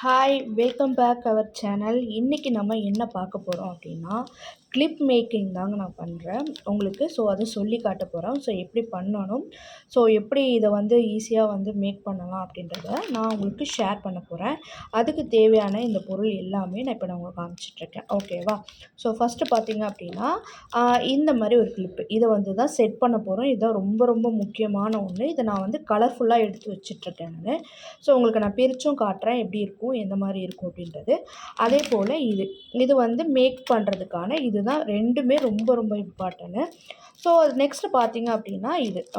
Hi welcome back our channel. இன்றைக்கி நம்ம என்ன பார்க்க போகிறோம் அப்படின்னா, கிளிப் மேக்கிங் தாங்க நான் பண்ணுறேன் உங்களுக்கு. ஸோ அதை சொல்லி காட்ட போகிறோம். ஸோ எப்படி பண்ணணும், ஸோ எப்படி இதை வந்து ஈஸியாக வந்து மேக் பண்ணலாம் அப்படின்றத நான் உங்களுக்கு ஷேர் பண்ண போகிறேன். அதுக்கு தேவையான இந்த பொருள் எல்லாமே நான் இப்போ நான் உங்களுக்கு காமிச்சிட்ருக்கேன், ஓகேவா? ஸோ ஃபஸ்ட்டு பார்த்தீங்க அப்படின்னா, இந்த மாதிரி ஒரு கிளிப்பு இதை வந்து தான் செட் பண்ண போகிறோம். இதுதான் ரொம்ப ரொம்ப முக்கியமான ஒன்று. இதை நான் வந்து கலர்ஃபுல்லாக எடுத்து வச்சிட்ருக்கேன் நான். ஸோ உங்களுக்கு நான் பிரித்தும் காட்டுறேன் எப்படி இருக்கும், எந்த மாதிரி இருக்கும் அப்படின்றது. அதே போல் இது வந்து மேக் பண்ணுறதுக்கான இதுதான் ரெண்டுமே ரொம்ப ரொம்ப இம்பார்ட்டன்ட்டு. ஸோ நெக்ஸ்ட்டு பார்த்தீங்க அப்படின்னா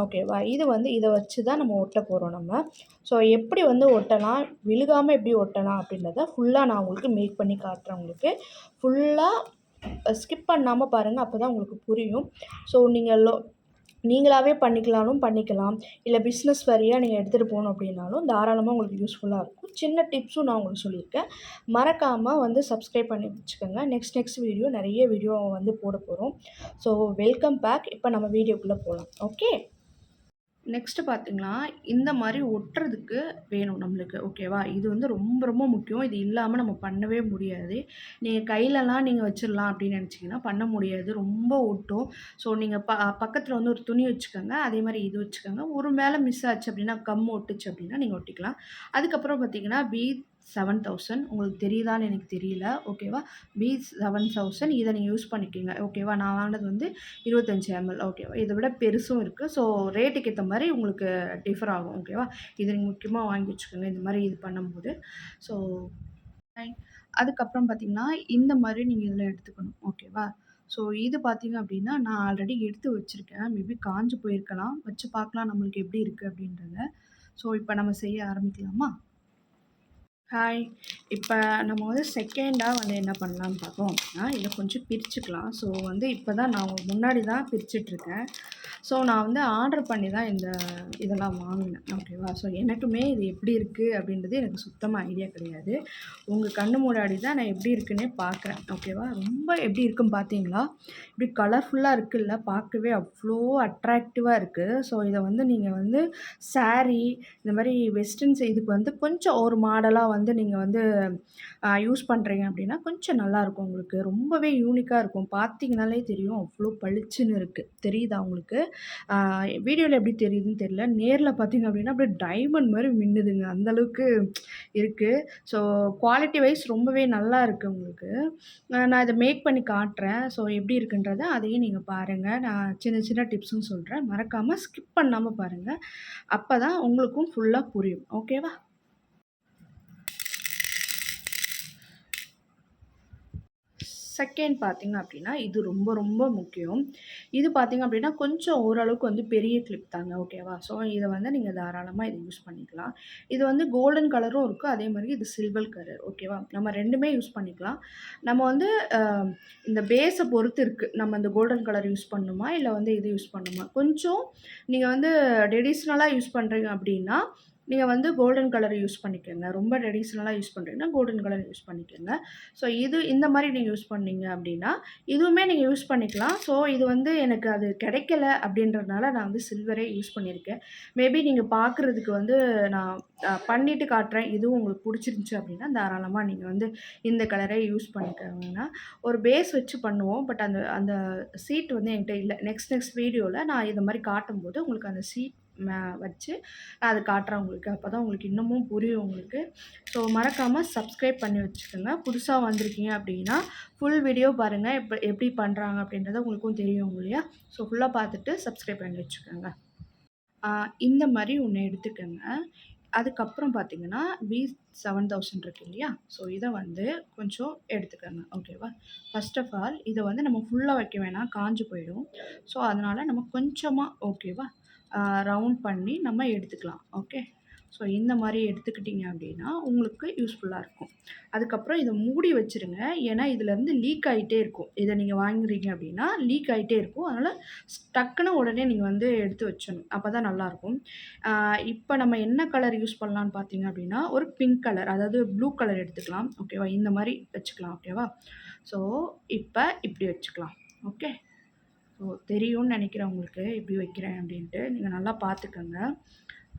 ஓகேவா? இது வந்து இதை வச்சு தான் நம்ம ஒட்ட போகிறோம் நம்ம. ஸோ எப்படி வந்து ஒட்டலாம், விழுகாமல் எப்படி ஒட்டலாம் அப்படின்றத ஃபுல்லாக நான் உங்களுக்கு மேக் பண்ணி காட்டுறேன் உங்களுக்கு. ஃபுல்லாக ஸ்கிப் பண்ணாமல் பாருங்கள், அப்போ தான் உங்களுக்கு புரியும். ஸோ நீங்களாகவே பண்ணிக்கலாம். இல்லை பிஸ்னஸ் வரியாக நீங்கள் எடுத்துகிட்டு போகணும் அப்படின்னாலும் தாராளமாக உங்களுக்கு யூஸ்ஃபுல்லாக இருக்கும். சின்ன டிப்ஸும் நான் உங்களுக்கு சொல்லியிருக்கேன். மறக்காமல் வந்து சப்ஸ்கிரைப் பண்ணி வச்சுக்கோங்க. நெக்ஸ்ட் வீடியோ நிறைய வீடியோ வந்து போட போகிறோம். So welcome back. இப்போ நம்ம வீடியோக்குள்ளே போகலாம். ஓகே. நெக்ஸ்ட்டு பார்த்தீங்கன்னா, இந்த மாதிரி ஒட்டுறதுக்கு வேணும் நம்மளுக்கு, ஓகேவா? இது வந்து ரொம்ப ரொம்ப முக்கியம். இது இல்லாமல் நம்ம பண்ணவே முடியாது. நீங்கள் கையிலலாம் நீங்கள் வச்சிடலாம் அப்படின்னு நினச்சிங்கன்னா பண்ண முடியாது. ரொம்ப ஒட்டும். ஸோ நீங்கள் பக்கத்தில் வந்து ஒரு துணி வச்சுக்கோங்க. அதே மாதிரி இது வச்சுக்கோங்க. ஒரு வேளை மிஸ் ஆச்சு அப்படின்னா, ஒட்டுச்சு அப்படின்னா நீங்கள் ஒட்டிக்கலாம். அதுக்கப்புறம் பார்த்தீங்கன்னா, 7000 உங்களுக்கு தெரியுதான்னு எனக்கு தெரியல, ஓகேவா? B7000 இதை நீங்கள் யூஸ் பண்ணிக்கோங்க, ஓகேவா? நான் வாங்கினது வந்து 25 ml, ஓகேவா? இதை விட பெருசும் இருக்குது. ஸோ ரேட்டுக்கு ஏற்ற மாதிரி உங்களுக்கு டிஃபர் ஆகும், ஓகேவா? இதை நீங்கள் முக்கியமாக வாங்கி வச்சுக்கோங்க இந்த மாதிரி இது பண்ணும்போது. ஸோ அதுக்கப்புறம் பார்த்தீங்கன்னா, இந்த மாதிரி நீங்கள் இதில் எடுத்துக்கணும், ஓகேவா? ஸோ இது பார்த்தீங்க அப்படின்னா, நான் ஆல்ரெடி எடுத்து வச்சுருக்கேன். மேபி காஞ்சு போயிருக்கலாம். வச்சு பார்க்கலாம் நம்மளுக்கு எப்படி இருக்குது அப்படின்றத. ஸோ இப்போ நம்ம செய்ய ஆரம்பிக்கலாமா? ஹாய். இப்போ நம்ம வந்து செகண்டாக வந்து என்ன பண்ணலான்னு பார்த்தோம் அப்படின்னா, இதை கொஞ்சம் பிரிச்சுக்கலாம். ஸோ வந்து இப்போ தான் நான் முன்னாடி தான் பிரிச்சுட்ருக்கேன். ஸோ நான் வந்து ஆர்டர் பண்ணி தான் இதெல்லாம் வாங்கினேன், ஓகேவா? ஸோ எனக்குமே இது எப்படி இருக்குது அப்படின்றது எனக்கு சுத்தமாக ஐடியா கிடையாது. உங்கள் கண்ணு முன்னாடி தான் நான் எப்படி இருக்குன்னே பார்க்குறேன், ஓகேவா? ரொம்ப எப்படி இருக்குன்னு பார்த்தீங்களா? இப்படி கலர்ஃபுல்லாக இருக்குல்ல, பார்க்கவே அவ்வளோ அட்ராக்டிவாக இருக்குது. ஸோ இதை வந்து நீங்கள் வந்து சாரீ இந்த மாதிரி வெஸ்டர்ன்ஸ் இதுக்கு வந்து கொஞ்சம் ஒரு மாடலாக வந்து நீங்கள் வந்து யூஸ் பண்ணுறீங்க அப்படின்னா கொஞ்சம் நல்லாயிருக்கும் உங்களுக்கு. ரொம்பவே யூனிக்காக இருக்கும். பார்த்தீங்கனாலே தெரியும் அவ்வளோ பளிச்சுன்னு இருக்குது. தெரியுதா உங்களுக்கு? வீடியோவில் எப்படி தெரியுதுன்னு தெரியல. நேரில் பார்த்தீங்க அப்படின்னா அப்படியே டைமண்ட் மாதிரி மின்னுதுங்க, அந்தளவுக்கு இருக்குது. ஸோ குவாலிட்டி வைஸ் ரொம்பவே நல்லா இருக்குது உங்களுக்கு. நான் இதை மேக் பண்ணி காட்டுறேன். ஸோ எப்படி இருக்குன்றத அதையும் நீங்கள் பாருங்கள். நான் சின்ன சின்ன டிப்ஸும் சொல்கிறேன். மறக்காமல் ஸ்கிப் பண்ணாமல் பாருங்கள். அப்போ தான் உங்களுக்கும் ஃபுல்லாக புரியும், ஓகேவா? செகண்ட் பார்த்தீங்க அப்படின்னா, இது ரொம்ப ரொம்ப முக்கியம். இது பார்த்தீங்க அப்படின்னா, கொஞ்சம் ஓரளவுக்கு வந்து பெரிய கிளிப் தாங்க, ஓகேவா? ஸோ இதை வந்து நீங்கள் தாராளமாக இதை யூஸ் பண்ணிக்கலாம். இது வந்து கோல்டன் கலரும் இருக்குது, அதே மாதிரி இது சில்வர் கலர், ஓகேவா? நம்ம ரெண்டுமே யூஸ் பண்ணிக்கலாம். நம்ம வந்து இந்த பேஸை பொறுத்து இருக்குது. நம்ம இந்த கோல்டன் கலர் யூஸ் பண்ணணுமா, இல்லை வந்து இது யூஸ் பண்ணணுமா? கொஞ்சம் நீங்கள் வந்து ட்ரெடிஷ்னலாக யூஸ் பண்ணுறீங்க அப்படின்னா, நீங்கள் வந்து கோல்டன் கலர் யூஸ் பண்ணிக்கோங்க. ரொம்ப ட்ரெடிஷ்னலாக யூஸ் பண்ணுறீங்கன்னா கோல்டன் கலர் யூஸ் பண்ணிக்கோங்க. ஸோ இந்த மாதிரி நீங்கள் யூஸ் பண்ணீங்க அப்படின்னா, இதுவுமே நீங்கள் யூஸ் பண்ணிக்கலாம். ஸோ இது வந்து எனக்கு அது கிடைக்கல அப்படின்றதுனால நான் வந்து சில்வரே யூஸ் பண்ணியிருக்கேன். மேபி நீங்கள் பார்க்குறதுக்கு வந்து நான் பண்ணிவிட்டு காட்டுறேன். இதுவும் உங்களுக்கு பிடிச்சிருந்துச்சி அப்படின்னா தாராளமாக நீங்கள் வந்து இந்த கலரே யூஸ் பண்ணிக்கோங்கன்னா, ஒரு பேஸ் வச்சு பண்ணுவோம். பட் அந்த அந்த சீட் வந்து என்கிட்ட இல்லை. நெக்ஸ்ட் வீடியோவில் நான் இதை மாதிரி காட்டும்போது உங்களுக்கு அந்த சீட் வச்சு நான் அதை காட்டுறேன் உங்களுக்கு. அப்போ தான் உங்களுக்கு இன்னமும் புரியும் உங்களுக்கு. ஸோ மறக்காமல் சப்ஸ்கிரைப் பண்ணி வச்சுக்கோங்க. புதுசாக வந்திருக்கீங்க அப்படின்னா ஃபுல் வீடியோ பாருங்கள். எப்படி பண்ணுறாங்க அப்படின்றத உங்களுக்கும் தெரியும் இல்லையா? ஸோ ஃபுல்லாக பார்த்துட்டு சப்ஸ்கிரைப் பண்ணி வச்சுக்கோங்க. இந்த மாதிரி ஒன்று எடுத்துக்கோங்க. அதுக்கப்புறம் பார்த்தீங்கன்னா, B7000 இருக்கு இல்லையா? ஸோ இதை வந்து கொஞ்சம் எடுத்துக்கோங்க, ஓகேவா? ஃபர்ஸ்ட் ஆஃப் ஆல் இதை வந்து நம்ம ஃபுல்லாக வைக்க வேணாம், காஞ்சு போயிடும். ஸோ அதனால் நம்ம கொஞ்சமாக, ஓகேவா, ரவுண்ட் பண்ணி நம்ம எடுத்துக்கலாம், ஓகே? ஸோ இந்த மாதிரி எடுத்துக்கிட்டிங்க அப்படின்னா உங்களுக்கு யூஸ்ஃபுல்லாக இருக்கும். அதுக்கப்புறம் இதை மூடி வச்சுருங்க. ஏன்னா இதிலேருந்து லீக் ஆகிட்டே இருக்கும். இதை நீங்கள் வாங்குறீங்க அப்படின்னா லீக் ஆகிட்டே இருக்கும். அதனால் டக்குன்னு உடனே நீங்கள் வந்து எடுத்து வச்சிடணும். அப்போ தான் நல்லாயிருக்கும். இப்போ நம்ம என்ன கலர் யூஸ் பண்ணலான்னு பார்த்தீங்க அப்படின்னா, ஒரு பிங்க் கலர், அதாவது ப்ளூ கலர் எடுத்துக்கலாம், ஓகேவா? இந்த மாதிரி வச்சுக்கலாம், ஓகேவா? ஸோ இப்போ இப்படி வச்சுக்கலாம், ஓகே? ஸோ தெரியும்னு நினைக்கிறேன் உங்களுக்கு எப்படி வைக்கிறேன் அப்படின்ட்டு. நீங்கள் நல்லா பார்த்துக்கோங்க.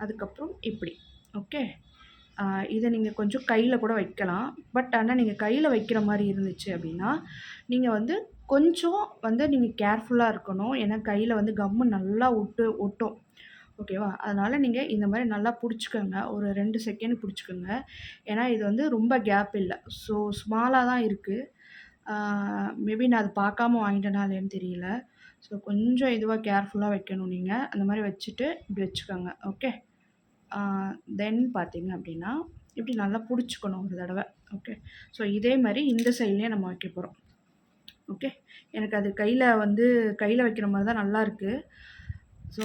அதுக்கப்புறம் இப்படி, ஓகே? இத நீங்க கொஞ்சம் கையில கூட வைக்கலாம். பட் ஆனா நீங்க கையில வைக்கிற மாரி இருந்துச்சு அப்டின்னா, நீங்க வந்து கொஞ்சம் வந்து நீங்க கேர்ஃபுல்லா இருக்கணும். ஏன்னா கையில வந்து கம்மு நல்லா ஒட்டும். ஓகேவா? அதனால நீங்க இந்த மாரி நல்லா புடிச்சுக்கங்க. ஒரு 2 செகண்ட் புடிச்சுக்கங்க. ஏன்னா இது வந்து ரொம்ப கேப் இல்ல. ஸோ ஸ்மாலா தான் இருக்கு. ஆ மேபி நான் அத பார்க்காம வாங்கிட்டேனா இல்லையான்னு தெரியல. ஸோ கொஞ்சம் இதுவா கேர்ஃபுல்லா வைக்கணும் நீங்க. அந்த மாரி வச்சுட்டு இப்டி வச்சுக்கோங்க. ஓகே. ஆ தென் பார்த்தீங்க அப்டின்னா, இப்டி நல்லா புடிச்சுக்கணும் ஒரு தடவ. ஓகே. ஸோ இதே மாரி இந்த சைட்லயும் நம்ம வைக்க போறோம். ஓகே. எனக்கு அது கையில வைக்கிற மாரி தான் நல்லாருக்கு. ஸோ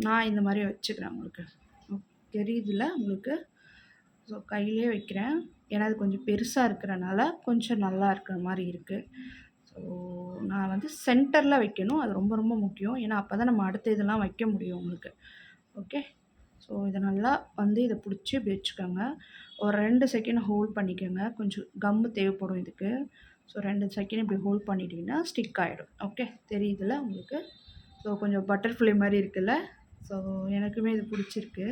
நான் இந்த மாரி வச்சுக்கிறேன் உங்களுக்கு. தெரியுதுல்ல உங்களுக்கு? ஸோ கையிலேயே வைக்கிறேன். ஏன்னா அது கொஞ்சம் பெருசா இருக்கிறனால, கொஞ்சம் நல்லா இருக்கிற மாரி இருக்கு. ஸோ நான் வந்து சென்டர்ல வைக்கணும். அது ரொம்ப ரொம்ப முக்கியம். ஏன்னா அப்பதான் நம்ம அடுத்த இதெல்லாம் வைக்க முடியும் உங்களுக்கு. ஓகே. ஸோ இத நல்லா வந்து இத புடிச்சு இப்படி வச்சுக்கோங்க. ஒரு 2 செகண்ட் ஹோல்ட் பண்ணிக்கங்க. கொஞ்சம் கம்மு தேவைப்படும் இதுக்கு. ஸோ 2 செகண்ட் இப்படி ஹோல்ட் பண்ணிட்டீங்கன்னா, ஸ்டிக் ஆயிடும். ஓகே. தெரியுதுல்ல உங்களுக்கு? ஸோ கொஞ்சம் பட்டர்ஃப்ளை மாரி இருக்குல்ல? ஸோ எனக்குமே இது புடிச்சிருக்கு.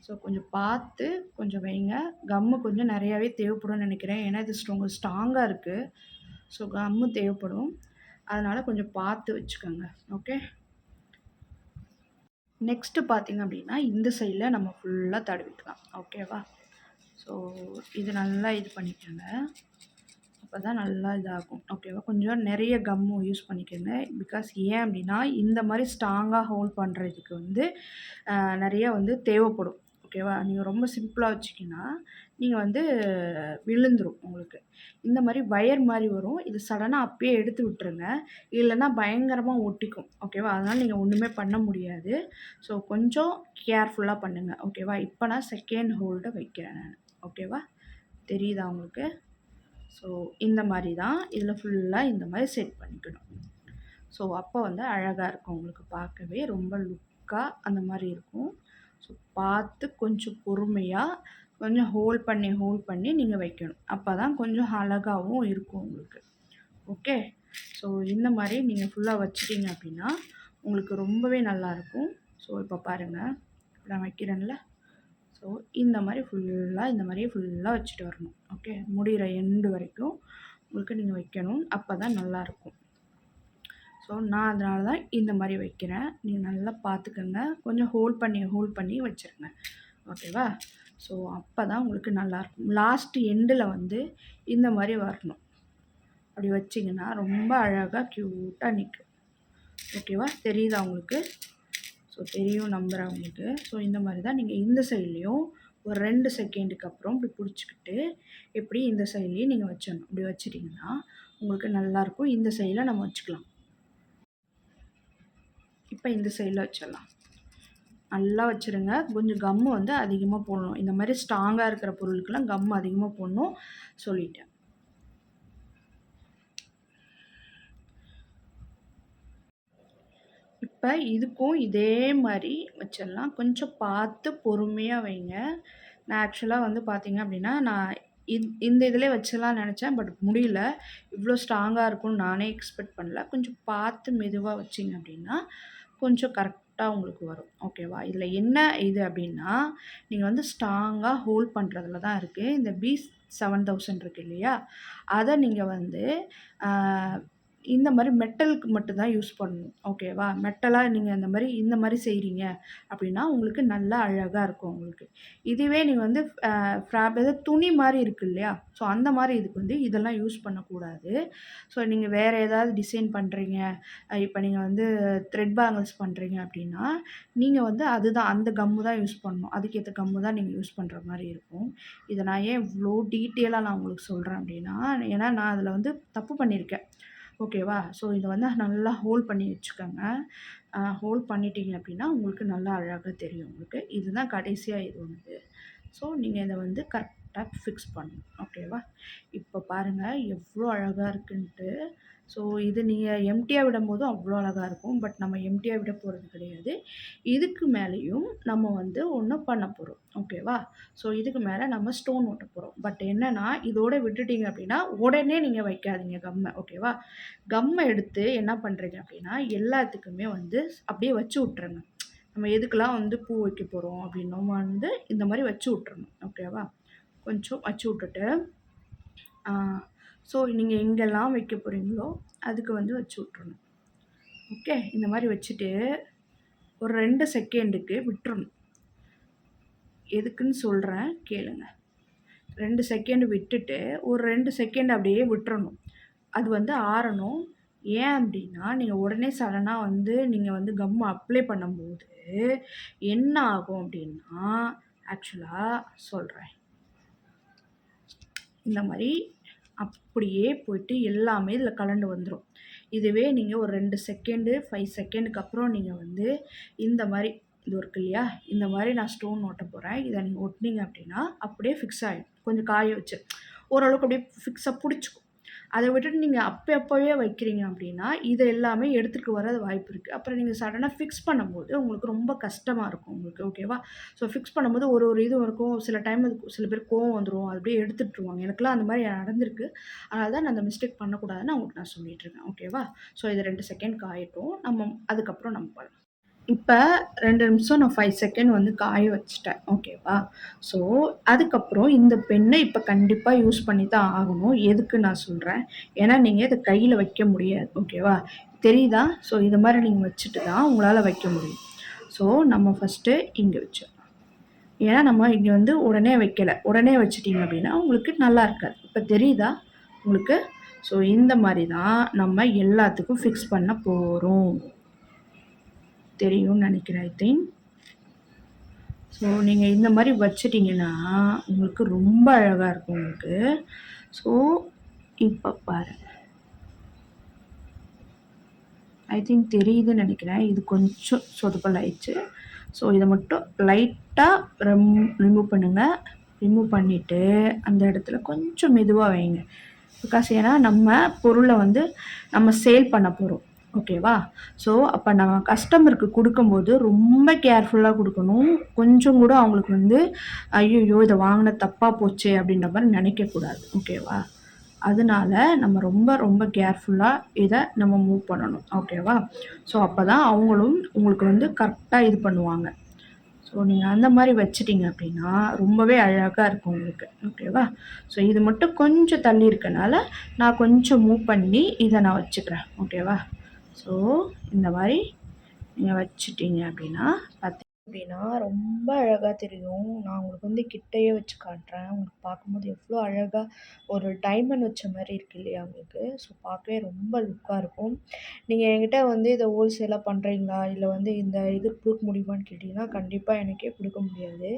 ஸோ கொஞ்சம் பார்த்து கொஞ்சம் வைங்க. கம்மு கொஞ்சம் நெறையாவே தேவைப்படும்னு நெனைக்கிறேன். ஏன்னா இது கொஞ்சம் ஸ்ட்ராங்கா இருக்கு. ஸோ கம்மு தேவைப்படும். அதனால கொஞ்சம் பார்த்து வச்சுக்கோங்க. ஓகே. நெக்ஸ்ட்டு பார்த்தீங்க அப்படின்னா, இந்த சைட்ல நம்ம ஃபுல்லா தடவிக்கலாம். ஓகேவா? ஸோ இது நல்லா இது பண்ணிக்கங்க. அப்பதான் நல்லா இதாகும். ஓகேவா? கொஞ்சம் நெறைய கம்மு யூஸ் பண்ணிக்கங்க. பிகாஸ் ஏன் அப்படின்னா, இந்த மாரி ஸ்ட்ராங்கா ஹோல்ட் பண்றதுக்கு வந்து நெறைய வந்து தேவைப்படும். ஓகேவா? நீங்க ரொம்ப சிம்பிளா வச்சீங்கன்னா, நீங்க வந்து விழுந்துரும் உங்களுக்கு. இந்த மாரி வயர் மாரி வரும். இது சடனா அப்பயே எடுத்து விட்டுருங்க. இல்லன்னா பயங்கரமா ஒட்டிக்கும். ஓகேவா? அதனால நீங்க ஒண்ணுமே பண்ண முடியாது. ஸோ கொஞ்சம் கேர்ஃபுல்லா பண்ணுங்க. ஓகேவா? இப்ப நான் செகண்ட் ஹோல்ட வைக்கிறேன் நானு. ஓகேவா? தெரியுதா உங்களுக்கு? ஸோ இந்த மாரி தான். இதில ஃபுல்லா இந்த மாரி செட் பண்ணிக்கணும். ஸோ அப்போ வந்து அழகா இருக்கும் உங்களுக்கு பார்க்கவே. ரொம்ப லுக்கா அந்த மாரி இருக்கும். ஸோ பார்த்து கொஞ்சம் பொறுமையா, கொஞ்சம் ஹோல்ட் பண்ணி நீங்க வைக்கணும். அப்பதான் கொஞ்சம் அழகாவும் இருக்கும் உங்களுக்கு. ஓகே. ஸோ இந்த மாரி நீங்க ஃபுல்லா வச்சுட்டீங்க அப்டின்னா, உங்களுக்கு ரொம்பவே நல்லாயிருக்கும். ஸோ இப்போ பாருங்க, நான் வைக்கிறேன்ல. ஸோ இந்த மாரியே ஃபுல்லா வச்சுட்டு வரணும். ஓகே. முடியிற எண்டு வரைக்கும் உங்களுக்கு நீங்க வைக்கணும். அப்பதான் நல்லாயிருக்கும். ஸோ நான் அதனால தான் இந்த மாரி வைக்கிறேன். நீங்க நல்லா பார்த்துக்கங்க. கொஞ்சம் ஹோல்ட் பண்ணி வச்சுருங்க. ஓகேவா? ஸோ அப்பதான் உங்களுக்கு நல்லாயிருக்கும். லாஸ்ட் எண்டுல வந்து இந்த மாரி வரணும். அப்படி வச்சீங்கன்னா, ரொம்ப அழகா க்யூட்டா நிக்கும். ஓகேவா? தெரியுதா உங்களுக்கு? ஸோ தெரியும் நம்புறேன் உங்களுக்கு. ஸோ இந்த மாரி தான் நீங்க இந்த சைட்லயும் ஒரு 2 செகண்டுக்கு அப்புறம் இப்படி புடிச்சுக்கிட்டு, இப்படி இந்த சைட்லயும் நீங்க வச்சிடணும். இப்படி வச்சுட்டீங்கன்னா, உங்களுக்கு நல்லாயிருக்கும். இந்த சைட்ல நம்ம வச்சுக்கலாம். இப்ப இந்த சைட்ல வச்சிடலாம். நல்லா வச்சுருங்க. கொஞ்சம் கம்மு வந்து அதிகமா போடணும். இந்த மாரி ஸ்ட்ராங்கா இருக்கிற பொருளுக்கெல்லாம் கம் அதிகமா போடணும் சொல்லிட்டேன். இப்ப இதுக்கும் இதே மாரி வச்சிடலாம். கொஞ்சம் பார்த்து பொறுமையா வைங்க. நான் ஆக்சுவலா வந்து பார்த்தீங்க அப்டின்னா, நான் இந்த இதிலயே வச்சிடலாம்னு நெனச்சேன். பட் முடியல. இவ்ளோ ஸ்ட்ராங்கா இருக்கும்னு நானே எக்ஸ்பெக்ட் பண்ணல. கொஞ்சம் பார்த்து மெதுவா வச்சீங்க அப்டின்னா, கொஞ்சம் கரெக்ட்டா உங்களுக்கு வரும். ஓகேவா? இதில என்ன இது அப்டின்னா, நீங்க வந்து ஸ்ட்ராங்கா ஹோல்ட் பண்றதுல தான் இருக்கு. இந்த B7000 இருக்கு இல்லையா? அத நீங்க வந்து ஆ இந்த மாரி மெட்டலுக்கு மட்டும் தான் யூஸ் பண்ணணும். ஓகேவா? மெட்டலா நீங்க இந்த மாரி செய்றீங்க அப்டின்னா, உங்களுக்கு நல்லா அழகா இருக்கும் உங்களுக்கு. இதுவே நீங்க வந்து ஏதோ துணி மாரி இருக்கு இல்லையா? ஸோ அந்த மாரி இதுக்கு வந்து இதெல்லாம் யூஸ் பண்ணக்கூடாது. ஸோ நீங்க வேற ஏதாவது டிசைன் பண்றீங்க, இப்ப நீங்க வந்து த்ரெட் பேங்கிள்ஸ் பண்றீங்க அப்டின்னா, நீங்க வந்து அந்த கம்மு தான் யூஸ் பண்ணணும். அதுக்கேத்த கம்மு தான் நீங்க யூஸ் பண்ற மாரி இருக்கும். இத நான் ஏன் இவ்ளோ டீட்டெயிலா நான் உங்களுக்கு சொல்றேன் அப்டின்னா, ஏன்னா நான் அதில வந்து தப்பு பண்ணியிருக்கேன். ஓகேவா? ஸோ இத வந்து நல்லா ஹோல்ட் பண்ணி வச்சுக்கோங்க. ஹோல்ட் பண்ணிட்டீங்க அப்டின்னா, உங்களுக்கு நல்லா அழகா தெரியும் உங்களுக்கு. இதுதான் கடைசியா இது வந்து. ஸோ நீங்க இத வந்து கரெக்ட்டா ஃபிக்ஸ் பண்ணணும். ஓகேவா? இப்ப பாருங்க எவ்ளோ அழகா இருக்குன்ட்டு. ஸோ இது நீங்க எம்ப்டியா விடும்போதும் அவ்ளோ அழகா இருக்கும். பட் நம்ம எம்ப்டியா விட போறது கிடையாது. இதுக்கு மேலயும் நம்ம வந்து ஒண்ணு பண்ண போறோம். ஓகேவா? ஸோ இதுக்கு மேல நம்ம ஸ்டோன் ஒட்ட போறோம். பட் என்னன்னா, இதோட விட்டுட்டீங்க அப்டின்னா, உடனே நீங்க வைக்காதீங்க கம்ம. ஓகேவா? கம்ம எடுத்து என்ன பண்றீங்க அப்டின்னா, எல்லாத்துக்குமே வந்து அப்டியே வச்சு விட்டுருங்க. நம்ம எதுக்கெல்லாம் வந்து பூ வைக்க போறோம் அப்டின்னோ வந்து இந்த மாரி வச்சு விட்டுறணும். ஓகேவா? கொஞ்சம் வச்சு விட்டுட்டு, ஆ ஸோ நீங்க எங்கெல்லாம் வைக்க போறீங்களோ, அதுக்கு வந்து வச்சு விட்டுறணும். ஓகே. இந்த மாரி வச்சுட்டு, ஒரு 2 செகண்டுக்கு விட்டுறணும். எதுக்குன்னு சொல்றேன் கேளுங்க. 2 செகண்ட் விட்டுட்டு, ஒரு 2 செகண்ட் அப்படியே விட்டுறணும். அது வந்து ஆறணும். ஏன் அப்படின்னா, நீங்க உடனே சடனா வந்து நீங்க வந்து கம் அப்ளை பண்ணும்போது, என்ன ஆகும் அப்படின்னா, ஆக்சுவலா சொல்றேன். இந்த மாரி அப்படியே போயிட்டு எல்லாமே இதில கலண்டு வந்துரும். இதுவே நீங்க ஒரு 2 செகண்டு, 5 செகண்டுக்கு அப்புறம் நீங்க வந்து இந்த மாரி இது இருக்கு இல்லையா? இந்த மாரி நான் ஸ்டோன் ஒட்ட போறேன். இத நீங்க ஒட்டுனீங்க அப்படின்னா, அப்படியே ஃபிக்ஸ் ஆயிடும். கொஞ்சம் காய வச்சு. ஓரளவுக்கு அப்படியே ஃபிக்ஸா புடிச்சுக்கும். அத விட்டுட்டு நீங்க அப்பப்பவே வைக்கிறீங்க அப்படின்னா, இது எல்லாமே எடுத்துட்டு வர வாய்ப்பு இருக்கு. அப்புறம் நீங்க சடனா ஃபிக்ஸ் பண்ணும்போது உங்களுக்கு ரொம்ப கஷ்டமா இருக்கும் உங்களுக்கு. ஓகேவா? ஸோ ஃபிக்ஸ் பண்ணும்போது ஒரு ஒரு இதுவும் இருக்கும். சில டைம் அதுக்கு சில பேருக்கு கோவம் வந்துரும். அது அப்படியே எடுத்துட்டுருவாங்க. எனக்கெல்லாம் அந்த மாரி நடந்திருக்கு. அதனால தான் நான் அந்த மிஸ்டேக் பண்ணக்கூடாதுன்னு உங்களுக்கு நான் சொல்லிட்டு இருக்கேன். ஓகேவா? ஸோ இது 2 செகண்ட் காயட்டும். அதுக்கப்புறம் நம்ம பண்ணலாம். இப்ப 2 நிமிஷம் நான் 5 செகண்ட் வந்து காய வச்சுட்டேன். ஓகேவா? ஸோ, அதுக்கப்புறம் இந்த பெண்ண இப்ப கண்டிப்பா யூஸ் பண்ணி தான் ஆகணும். எதுக்கு நான் சொல்றேன். ஏன்னா, நீங்க இத கையில வைக்க முடியாது. ஓகேவா? தெரியுதா? ஸோ, இது மாரி நீங்க வச்சுட்டு தான் உங்களால வைக்க முடியும். ஸோ, நம்ம ஃபர்ஸ்ட்டு இங்க வச்சோம். ஏன்னா, நம்ம இங்க வந்து உடனே வைக்கல. உடனே வச்சுட்டீங்க அப்டின்னா, உங்களுக்கு நல்லா இருக்காது. இப்ப தெரியுதா உங்களுக்கு? ஸோ, இந்த மாரி தான் நம்ம எல்லாத்துக்கும் ஃபிக்ஸ் பண்ண போறோம். தெரியும்னு நெனைக்கிறேன் ஐ திங்க். ஸோ நீங்கள் இந்த மாதிரி வச்சிட்டிங்கன்னா உங்களுக்கு ரொம்ப அழகாக இருக்கும் உங்களுக்கு. ஸோ இப்போ பாருங்க. ஐ திங்க் தெரியுதுன்னு நினைக்கிறேன். இது கொஞ்சம் சொதப்பல் ஆயிடுச்சு. ஸோ இதை மட்டும் லைட்டாக ரிமூவ் பண்ணுங்கள். ரிமூவ் பண்ணிவிட்டு அந்த இடத்துல கொஞ்சம் மெதுவாக வைங்க. பிகாஸ் ஏன்னா நம்ம பொருளை வந்து நம்ம சேல் பண்ண போகிறோம். ஓகேவா? ஸோ அப்போ நம்ம கஸ்டமருக்கு கொடுக்கும்போது ரொம்ப கேர்ஃபுல்லாக கொடுக்கணும். கொஞ்சம் கூட அவங்களுக்கு வந்து ஐயையோ! இதை வாங்கின தப்பாக போச்சே அப்படின்ற மாதிரி நினைக்கக்கூடாது. ஓகேவா? அதனால நம்ம ரொம்ப ரொம்ப கேர்ஃபுல்லாக இதை நம்ம மூவ் பண்ணணும். ஓகேவா? ஸோ அப்போ தான் அவங்களும் உங்களுக்கு வந்து கரெக்டாக இது பண்ணுவாங்க. ஸோ நீங்கள் அந்த மாதிரி வச்சிட்டிங்க அப்படின்னா ரொம்பவே அழகாக இருக்கும் உங்களுக்கு. ஓகேவா? ஸோ இது மட்டும் கொஞ்சம் தள்ளி இருக்கனால நான் கொஞ்சம் மூவ் பண்ணி இதை நான் வச்சுக்கிறேன். ஓகேவா? ஸோ இந்த மாதிரி நீங்கள் வச்சுட்டீங்க அப்படின்னா அப்படின்னா ரொம்ப அழகாக தெரியும். நான் உங்களுக்கு வந்து கிட்டயே வச்சு காட்டுறேன். உங்களுக்கு பார்க்கும்போது எவ்வளோ அழகாக ஒரு டைமண்ட் வச்ச மாதிரி இருக்கு இல்லையா உங்களுக்கு? ஸோ பார்க்கவே ரொம்ப லுக்காக இருக்கும். நீங்கள் என்கிட்ட வந்து இதை ஹோல்சேலாக பண்ணுறீங்களா? இல்லை வந்து இந்த இது கொடுக்க முடியுமான்னு கேட்டிங்கன்னா, கண்டிப்பாக எனக்கே கொடுக்க முடியாது.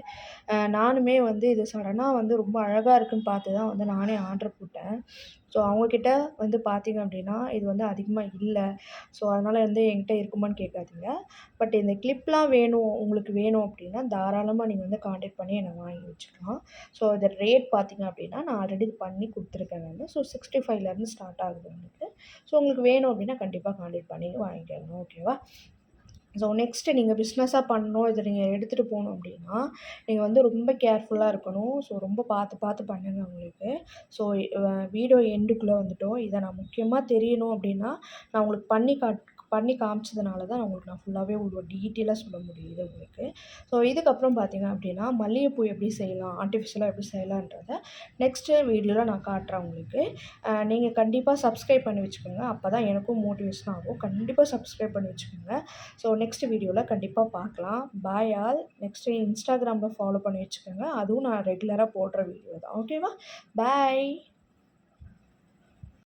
நானுமே வந்து இது சடனாக வந்து ரொம்ப அழகாக இருக்குன்னு பார்த்து தான் வந்து நானே ஆர்டர் போட்டேன். ஸோ அவங்கக்கிட்ட வந்து பார்த்தீங்க அப்படின்னா, இது வந்து அதிகமாக இல்ல. ஸோ அதனால வந்து என்கிட்ட இருக்குமான்னு கேட்காதீங்க. பட் இந்த கிளிப்லாம் வேணும் உங்களுக்கு வேணும் அப்படின்னா, தாராளமா நீங்க வந்து கான்டாக்ட் பண்ணி என்ன வாங்கி வச்சுக்கலாம். ஸோ இது ரேட் பார்த்தீங்க அப்படின்னா, நான் ஆல்ரெடி இது பண்ணி குடுத்துருக்கேன் நானு. ஸோ 65லேருந்து ஸ்டார்ட் ஆகுது உங்களுக்கு. ஸோ உங்களுக்கு வேணும் அப்படின்னா, கண்டிப்பா கான்டாக்ட் பண்ணி வாங்கிக்கோங்க. ஓகேவா? ஸோ நெக்ஸ்ட்டு நீங்க பிஸ்னஸாக பண்ணணும். இத நீங்க எடுத்துகிட்டு போணும் அப்படின்னா, நீங்க வந்து ரொம்ப கேர்ஃபுல்லா இருக்கணும். ஸோ ரொம்ப பார்த்து பார்த்து பண்ணுங்க உங்களுக்கு. ஸோ வீடியோ எண்டுக்குள்ள வந்துட்டோம். இத நான் முக்கியமா தெரியணும் அப்படின்னா, நான் உங்களுக்கு பண்ணி காமிச்சதுனால தான் உங்களுக்கு நான் ஃபுல்லாவே ஒரு டீட்டெயிலா சொல்ல முடியுது உங்களுக்கு. ஸோ இதுக்கப்புறம் பார்த்தீங்க அப்படின்னா, மல்லிகைப்பூ எப்படி செய்யலாம்? ஆர்ட்டிஃபிஷியலா எப்படி செய்யலான்றத நெக்ஸ்ட்டு வீடியோல நான் காட்டுறேன் உங்களுக்கு. நீங்க கண்டிப்பா சப்ஸ்கிரைப் பண்ணி வச்சுக்கோங்க. அப்பதான் எனக்கும் மோட்டிவேஷன் ஆகும். கண்டிப்பா சப்ஸ்கிரைப் பண்ணி வச்சுக்கோங்க. ஸோ நெக்ஸ்ட் வீடியோல கண்டிப்பா பார்க்கலாம். Bye all. நெக்ஸ்ட்டு இன்ஸ்டாகிராம்ல ஃபாலோ பண்ணி வச்சுக்கோங்க. அதுவும் நான் ரெகுலரா போடுற வீடியோ தான். ஓகேவா? பாய்.